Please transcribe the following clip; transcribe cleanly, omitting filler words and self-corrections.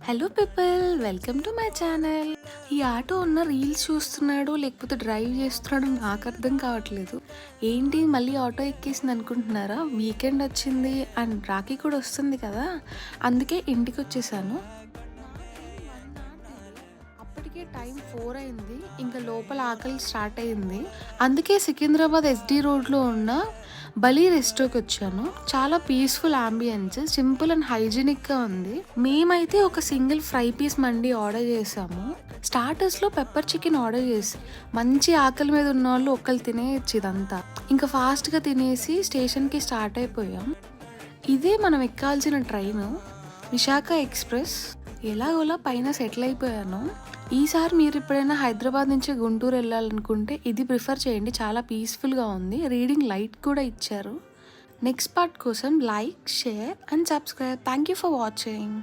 Hello people, welcome to my channel. ఈ auto ఉన్న reels చూస్తున్నాడు లేకపోతే డ్రైవ్ చేస్తున్నాడు నాకు అర్థం కావట్లేదు. ఏంటి మళ్ళీ ఆటో ఎక్కేసింది అనుకుంటున్నారా? వీకెండ్ వచ్చింది అండ్ రాఖీ కూడా వస్తుంది కదా, అందుకే ఇంటికి వచ్చేసాను. అప్పటికే టైం 4 అయింది, ఇంకా లోపల ఆకలి స్టార్ట్ అయింది. అందుకే సికింద్రాబాద్ ఎస్డి రోడ్లో ఉన్న బలి రెస్టోకి వచ్చాను. చాలా పీస్ఫుల్ అంబియన్స్, సింపుల్ అండ్ హైజీనిక్గా ఉంది. మేమైతే ఒక సింగిల్ ఫ్రై పీస్ మండి ఆర్డర్ చేసాము. స్టార్టర్స్లో పెప్పర్ చికెన్ ఆర్డర్ చేసి మంచి ఆకలి మీద ఉన్న వాళ్ళు ఒకళ్ళు తినేయచ్చు ఇదంతా. ఇంకా ఫాస్ట్గా తినేసి స్టేషన్కి స్టార్ట్ అయిపోయాం. ఇదే మనం ఎక్కాల్సిన ట్రైన్, విశాఖ ఎక్స్ప్రెస్. ఎలాగోలా పైన సెటిల్ అయిపోయాను. ఈసారి మీరు ఎప్పుడైనా హైదరాబాద్ నుంచి గుంటూరు వెళ్ళాలనుకుంటే ఇది ప్రిఫర్ చేయండి, చాలా పీస్ఫుల్గా ఉంది. రీడింగ్ లైట్ కూడా ఇచ్చారు. నెక్స్ట్ పార్ట్ కోసం like, share and subscribe. Thank you for watching.